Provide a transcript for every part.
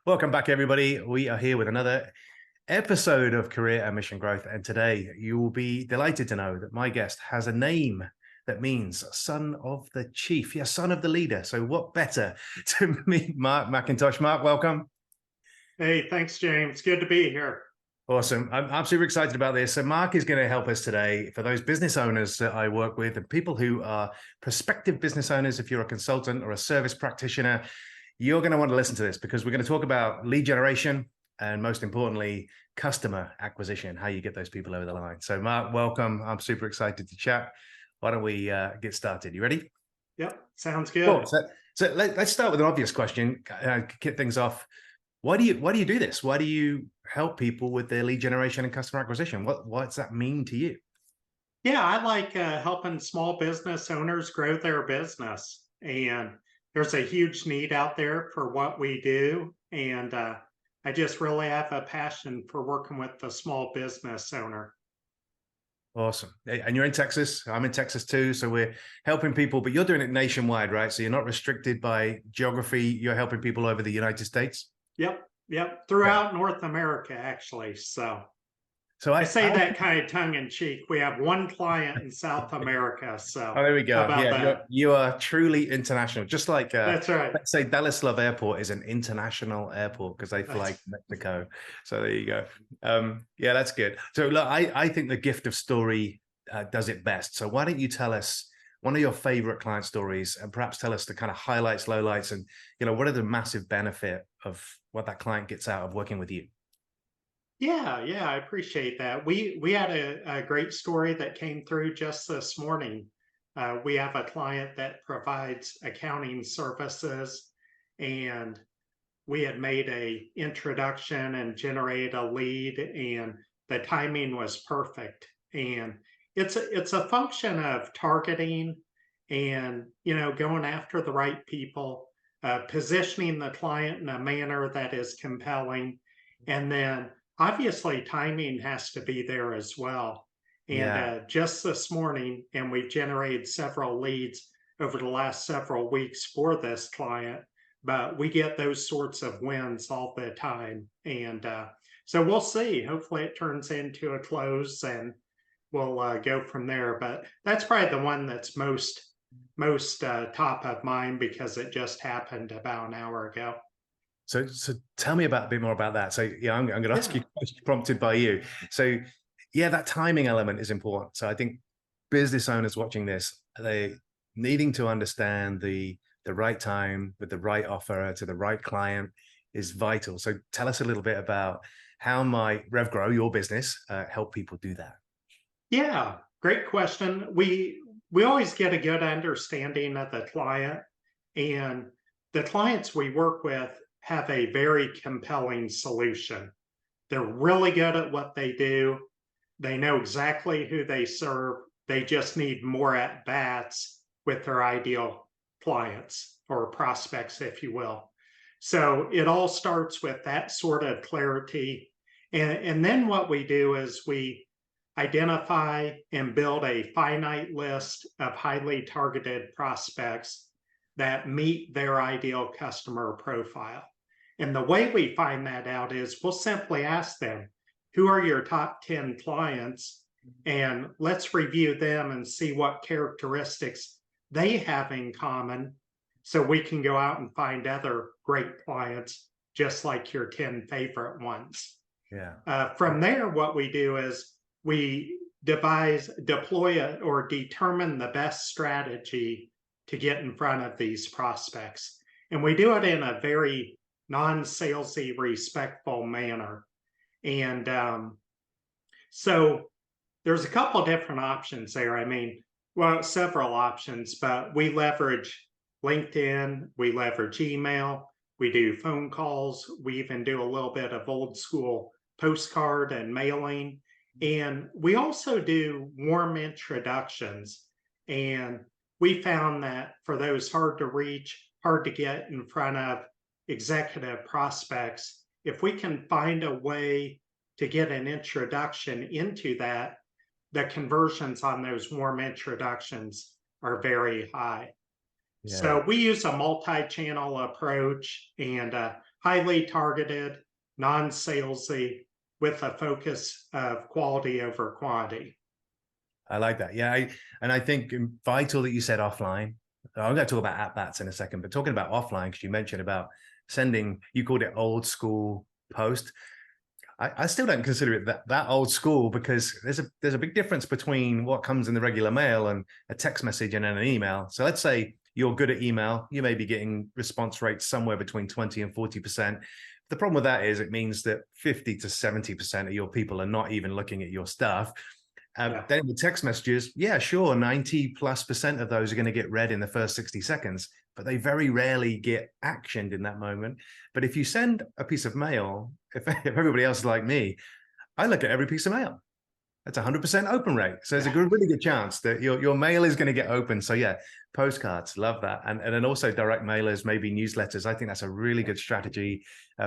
Welcome back, everybody. We are here with another episode of Career and Mission Growth. And today you will be delighted to know that my guest has a name that means son of the chief. Yeah, son of the leader. So what better to meet Mark McIntosh. Mark, welcome. Hey, thanks, James. Good to be here. Awesome. I'm super excited about this. So Mark is going to help us today for those business owners that I work with and people who are prospective business owners. If you're a consultant or a service practitioner, you're going to want to listen to this because we're going to talk about lead generation and, most importantly, customer acquisition, how you get those people over the line. So Mark, welcome. I'm super excited to chat. Why don't we get started? You ready? Yep, sounds good. Cool. So let's start with an obvious question. Kick things off. Why do you do this? Why do you help people with their lead generation and customer acquisition? What does that mean to you? Yeah, I like helping small business owners grow their business. And there's a huge need out there for what we do. And I just really have a passion for working with the small business owner. Awesome. And you're in Texas. I'm in Texas too. So we're helping people, but you're doing it nationwide, right? So you're not restricted by geography. You're helping people over the United States. Yep. Throughout North America, actually. So I say that kind of tongue in cheek. We have one client in South America. So there we go. about that? You are truly international. Just like That's right. let's say Dallas Love Airport is an international airport because they fly to Mexico. So there you go. Yeah, that's good. So look, I think the gift of story does it best. So why don't you tell us one of your favorite client stories and perhaps tell us the kind of highlights, lowlights, and what are the massive benefit of what that client gets out of working with you? Yeah, I appreciate that. We had a great story that came through just this morning. We have a client that provides accounting services, and we had made a introduction and generated a lead, and the timing was perfect. And it's a function of targeting and going after the right people, positioning the client in a manner that is compelling, and then obviously timing has to be there as well. And Yeah. just this morning, and we've generated several leads over the last several weeks for this client, but we get those sorts of wins all the time. And so we'll see. Hopefully it turns into a close and we'll go from there. But that's probably the one that's most top of mind because it just happened about an hour ago. So tell me a bit more about that. So yeah, I'm going to ask you a question prompted by you. So yeah, that timing element is important. So I think business owners watching this, they needing to understand the right time with the right offer to the right client is vital. So tell us a little bit about how might RevGrow, your business, help people do that? Yeah, great question. We always get a good understanding of the client, and the clients we work with have a very compelling solution. They're really good at what they do. They know exactly who they serve. They just need more at bats with their ideal clients or prospects, if you will. So it all starts with that sort of clarity. And then what we do is we identify and build a finite list of highly targeted prospects that meet their ideal customer profile. And the way we find that out is we'll simply ask them, who are your top 10 clients? And let's review them and see what characteristics they have in common so we can go out and find other great clients just like your 10 favorite ones. Yeah. From there, what we do is we deploy or determine the best strategy to get in front of these prospects. And we do it in a very non-salesy, respectful manner. And so there's a couple different options there. I mean, well, several options, but we leverage LinkedIn, we leverage email, we do phone calls, we even do a little bit of old school postcard and mailing. And we also do warm introductions. And we found that for those hard to reach, hard to get in front of executive prospects, if we can find a way to get an introduction into that, the conversions on those warm introductions are very high. Yeah. So we use a multi-channel approach, and highly targeted, non-salesy, with a focus of quality over quantity. I like that. Yeah, and I think vital that you said offline. I'm going to talk about at-bats in a second, but talking about offline, because you mentioned about sending, you called it old school post. I still don't consider it that old school, because there's a big difference between what comes in the regular mail and a text message and an email. So let's say you're good at email, you may be getting response rates somewhere between 20 and 40%. The problem with that is it means that 50 to 70% of your people are not even looking at your stuff. Then the text messages, yeah, sure, 90+% of those are going to get read in the first 60 seconds, but they very rarely get actioned in that moment. But if you send a piece of mail, if everybody else is like me, I look at every piece of mail. That's 100% open rate. So there's a really good chance that your mail is going to get open. So yeah, postcards, love that. And then also direct mailers, maybe newsletters. I think that's a really good strategy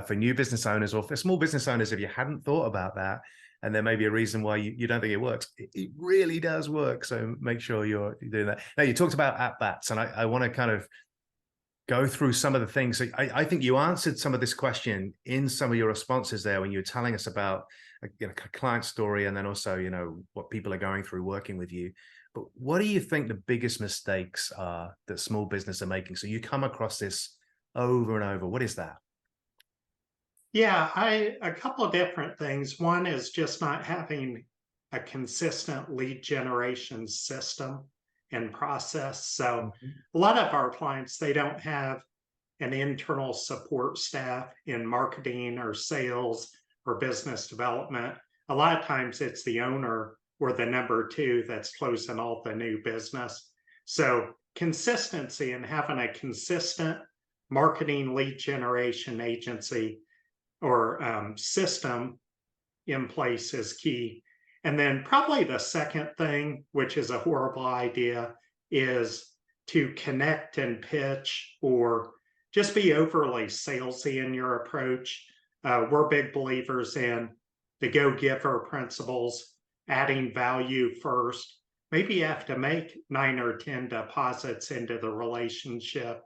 for new business owners, or for small business owners if you hadn't thought about that. And there may be a reason why you don't think it works. It really does work. So make sure you're doing that. Now, you talked about at-bats, and I want to kind of go through some of the things. I think you answered some of this question in some of your responses there when you were telling us about a client story, and then also, what people are going through working with you. But what do you think the biggest mistakes are that small business are making? So you come across this over and over. What is that? Yeah, a couple of different things. One is just not having a consistent lead generation system and process. So a lot of our clients, they don't have an internal support staff in marketing or sales or business development. A lot of times it's the owner or the number two that's closing all the new business. So consistency and having a consistent marketing lead generation agency or system in place is key. And then probably the second thing, which is a horrible idea, is to connect and pitch or just be overly salesy in your approach. We're big believers in the go-giver principles, adding value first. Maybe you have to make 9 or 10 deposits into the relationship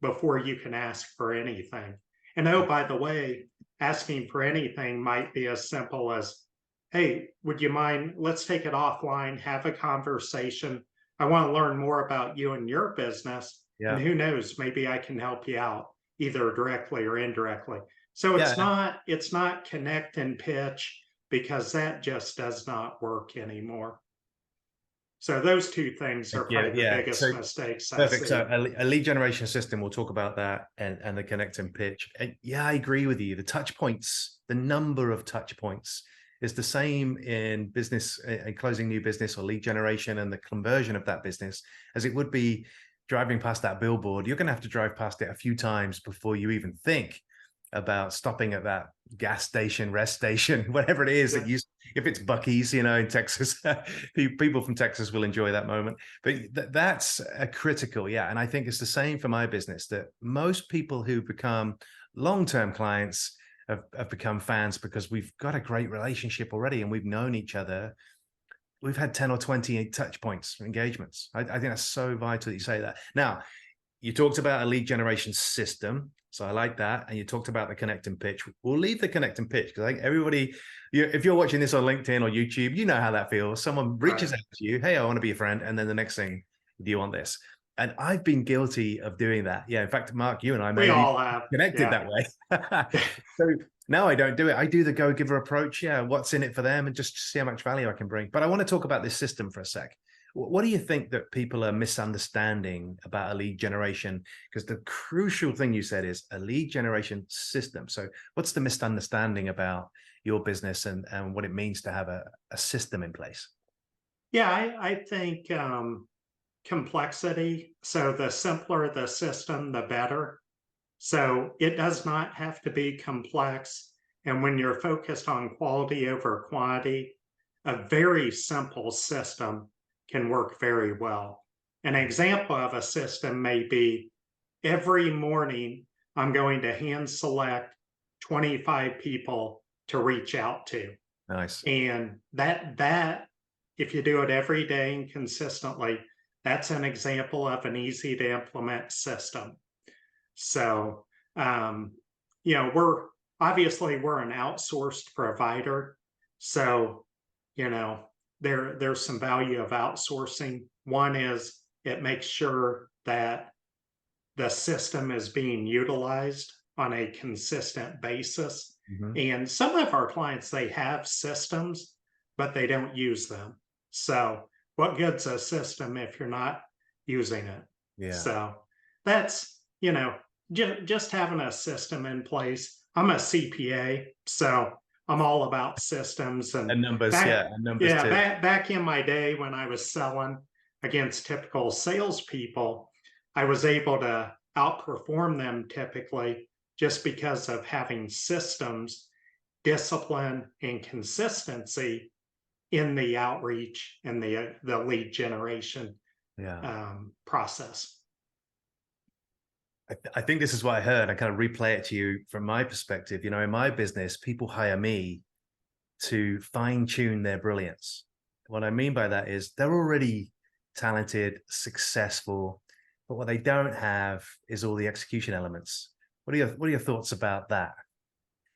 before you can ask for anything. And oh, by the way, asking for anything might be as simple as, hey, would you mind, let's take it offline, have a conversation. I want to learn more about you and your business. Yeah. And who knows, maybe I can help you out either directly or indirectly. So it's not connect and pitch, because that just does not work anymore. So those two things are probably the biggest mistakes I see. So a lead generation system, we'll talk about that, and the connect and pitch. And yeah, I agree with you. The touch points, the number of touch points is the same in business and closing new business or lead generation and the conversion of that business as it would be driving past that billboard. You're going to have to drive past it a few times before you even think about stopping at that gas station, rest station, whatever it is that you, if it's Buc-ee's, in Texas, people from Texas will enjoy that moment. But that's a critical, yeah. And I think it's the same for my business, that most people who become long-term clients have become fans because we've got a great relationship already and we've known each other. We've had 10 or 20 touch points, engagements. I think that's so vital that you say that. Now, you talked about a lead generation system. So I like that. And you talked about the connect and pitch. We'll leave the connect and pitch because I think everybody, if you're watching this on LinkedIn or YouTube, you know how that feels. Someone reaches out to you, hey, I want to be a friend. And then the next thing, do you want this? And I've been guilty of doing that. Yeah. In fact, Mark, you and I may all have connected that way. So now I don't do it. I do the go-giver approach. Yeah. What's in it for them and just see how much value I can bring. But I want to talk about this system for a sec. What do you think that people are misunderstanding about a lead generation? Because the crucial thing you said is a lead generation system. So what's the misunderstanding about your business and what it means to have a system in place? Yeah, I think complexity. So the simpler the system, the better. So it does not have to be complex. And when you're focused on quality over quantity, a very simple system can work very well. An example of a system may be every morning I'm going to hand select 25 people to reach out to. Nice. And that if you do it every day and consistently, that's an example of an easy to implement system. So we're an outsourced provider. So, you know, there's some value of outsourcing. One is it makes sure that the system is being utilized on a consistent basis. Mhm. And some of our clients, they have systems, but they don't use them. So, what good's a system if you're not using it? Yeah. So, that's, just having a system in place. I'm a CPA, so I'm all about systems. And And numbers, back, yeah, and numbers yeah, too. back in my day when I was selling against typical salespeople, I was able to outperform them typically just because of having systems, discipline, and consistency in the outreach and the lead generation Yeah. process. I think this is what I heard. I kind of replay it to you from my perspective. You know, in my business, people hire me to fine tune their brilliance. What I mean by that is they're already talented, successful, but what they don't have is all the execution elements. What are your thoughts about that?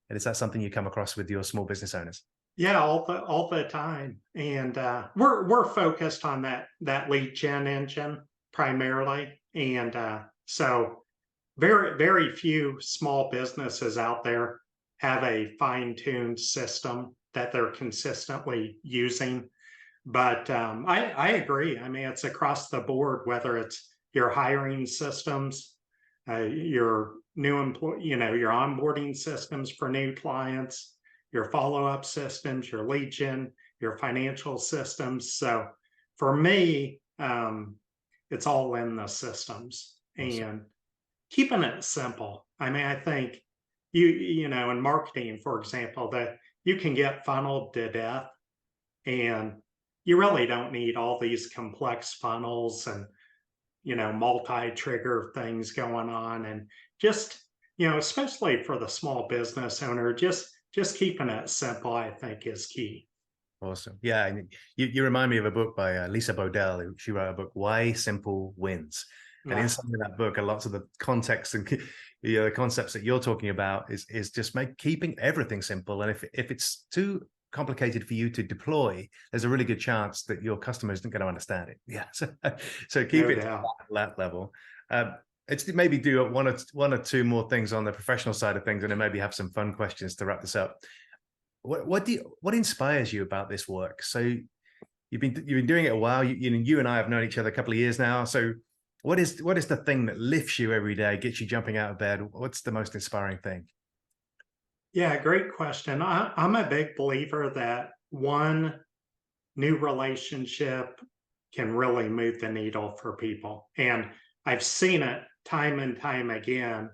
And is that something you come across with your small business owners? Yeah, all the time, and we're focused on that lead gen engine primarily, and so very few small businesses out there have a fine-tuned system that they're consistently using. But I agree. I mean, it's across the board, whether it's your hiring systems, your new employee, your onboarding systems for new clients, your follow-up systems, your lead gen, your financial systems. So for me, it's all in the systems Awesome. and keeping it simple. I mean, I think in marketing, for example, that you can get funneled to death, and you really don't need all these complex funnels and multi-trigger things going on. And just especially for the small business owner, just keeping it simple, I think, is key. Awesome. Yeah. And you remind me of a book by Lisa Bodell. She wrote a book, Why Simple Wins. And Uh, inside of that book, a lot of the context and the concepts that you're talking about is just keeping everything simple. And if it's too complicated for you to deploy, there's a really good chance that your customer isn't going to understand it. Yeah. So keep no it to doubt. that level. It's maybe do one or two more things on the professional side of things, and then maybe have some fun questions to wrap this up. What inspires you about this work? So you've been doing it a while. You and I have known each other a couple of years now. So what is the thing that lifts you every day, gets you jumping out of bed? What's the most inspiring thing? Yeah, great question. I'm a big believer that one new relationship can really move the needle for people. And I've seen it time and time again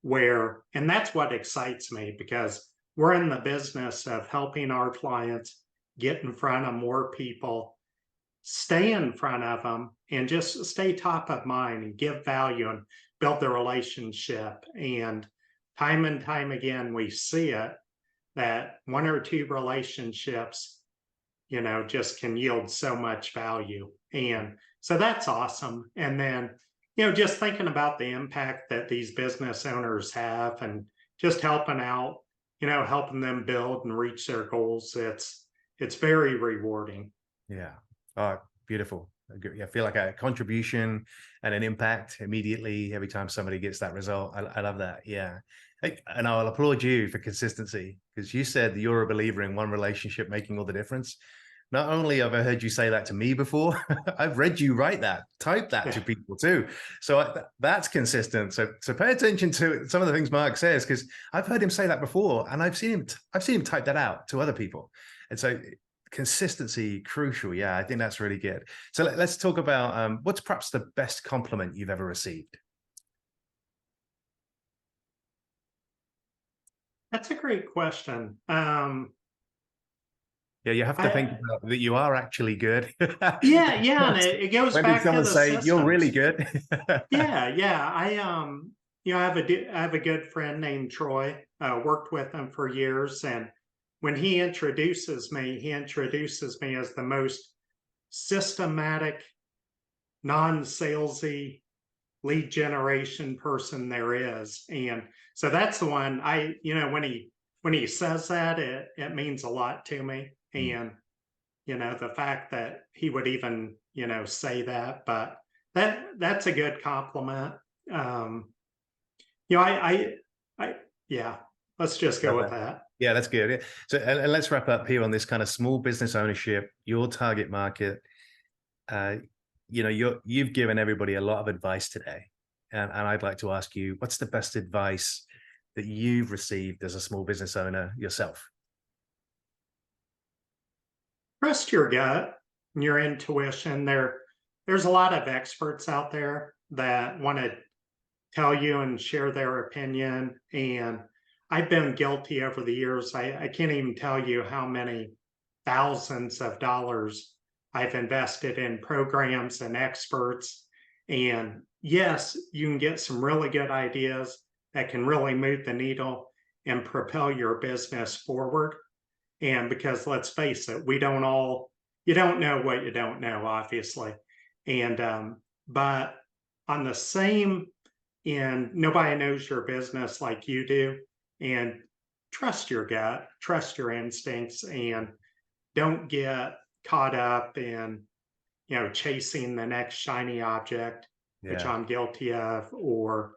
and that's what excites me, because we're in the business of helping our clients get in front of more people, stay in front of them, and just stay top of mind and give value and build the relationship. And time again, we see it that one or two relationships just can yield so much value. And so that's awesome. And then, just thinking about the impact that these business owners have and just helping out, helping them build and reach their goals. It's very rewarding. Yeah. Oh, beautiful. I feel like a contribution and an impact immediately every time somebody gets that result. I love that. Yeah. And I'll applaud you for consistency, because you said that you're a believer in one relationship making all the difference. Not only have I heard you say that to me before, I've read you write that, type that to Yeah. people too. So that's consistent. So pay attention to some of the things Mark says, because I've heard him say that before, and I've seen him type that out to other people. And so consistency, crucial. Yeah, I think that's really good. So let's talk about what's perhaps the best compliment you've ever received. That's a great question. Yeah, you have to think I about that you are actually good. Yeah, and it goes When did back to someone the say you're really systems. good? Yeah. I have a good friend named Troy. Worked with him for years, and when he introduces me as the most systematic, non-salesy, lead generation person there is. And so that's the one when he says that, it means a lot to me. Mm. And, the fact that he would even, say that, but that's a good compliment. You know, yeah, let's just go with that. Yeah, that's good. Yeah. So and let's wrap up here on this kind of small business ownership, your target market. You've given everybody a lot of advice today. And I'd like to ask you, what's the best advice that you've received as a small business owner yourself? Trust your gut and your intuition. There's a lot of experts out there that want to tell you and share their opinion. And I've been guilty over the years. I can't even tell you how many thousands of dollars I've invested in programs and experts. And yes, you can get some really good ideas that can really move the needle and propel your business forward. And because let's face it, you don't know what you don't know, obviously. And, but on the same end, nobody knows your business like you do. And trust your gut, trust your instincts, and don't get caught up in, chasing the next shiny object, which Yeah. I'm guilty of, or,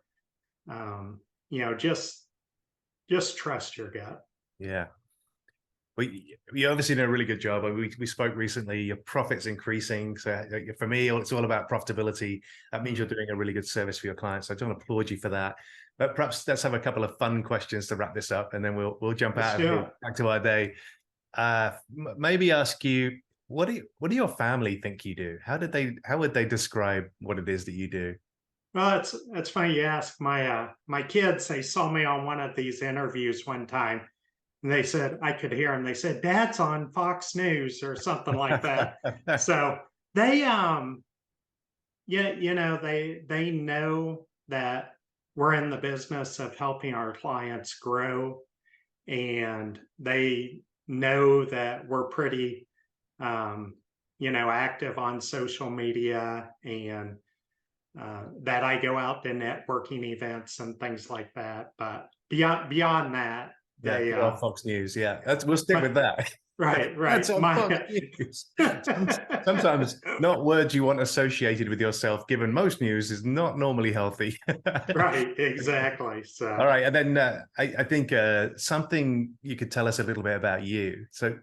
just trust your gut. Yeah. Well, you obviously did a really good job. We spoke recently, your profits increasing. So for me, it's all about profitability. That means you're doing a really good service for your clients. So I want to applaud you for that. But perhaps let's have a couple of fun questions to wrap this up, and then we'll jump out of here back to our day. Maybe ask you, what do your family think you do? How would they describe what it is that you do? Well, it's funny you ask. My kids, they saw me on one of these interviews one time, and they said, I could hear them. They said, "Dad's on Fox News" or something like that. So they they know that we're in the business of helping our clients grow, and they know that we're pretty active on social media, and that I go out to networking events and things like that. But beyond that, Yeah, they you're on Fox News. Yeah, we'll stick with that. right. That's on Fox News. Sometimes not words you want associated with yourself, given most news is not normally healthy. Right, exactly. So all right, and then I think something you could tell us a little bit about you. So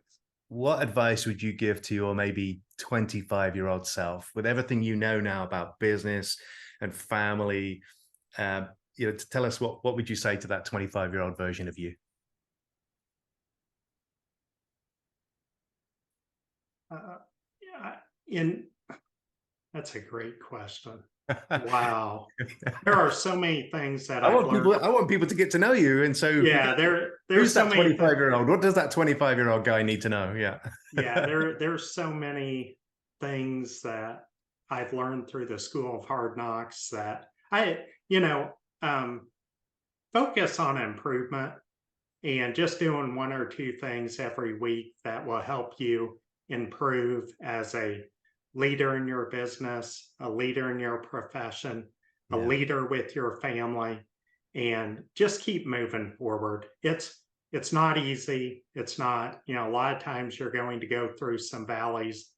what advice would you give to your maybe 25-year-old self with everything you know now about business and family? To tell us what would you say to that 25-year-old version of you? That's a great question. Wow, there are so many things that I I've learned. want people to get to know you, and so yeah, there's who's so that many 25-year-old? What does that 25-year-old guy need to know? Yeah, yeah, there's so many things that I've learned through the School of Hard Knocks that focus on improvement and just doing one or two things every week that will help you improve as a leader in your business, a leader in your profession, a yeah, leader with your family, and just keep moving forward. It's not easy. It's not, a lot of times you're going to go through some valleys,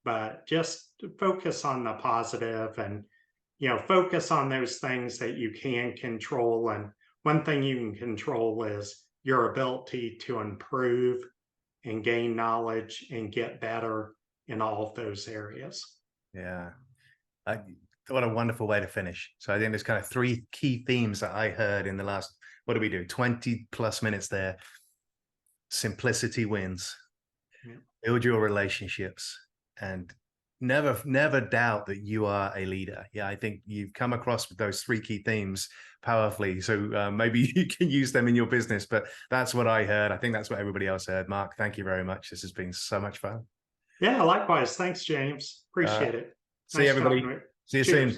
but just focus on the positive and, focus on those things that you can control. And one thing you can control is your ability to improve and gain knowledge and get better in all of those areas. yeah. What a wonderful way to finish. So I think there's kind of three key themes that I heard in the last, what do we do, 20 plus minutes there. Simplicity wins. Yeah. Build your relationships, and never doubt that you are a leader. Yeah, I think you've come across with those three key themes powerfully. So maybe you can use them in your business, but that's what I heard. I think that's what everybody else heard. Mark, thank you very much. This has been so much fun. Yeah, likewise. Thanks, James. Appreciate it. See you, everybody. See you soon.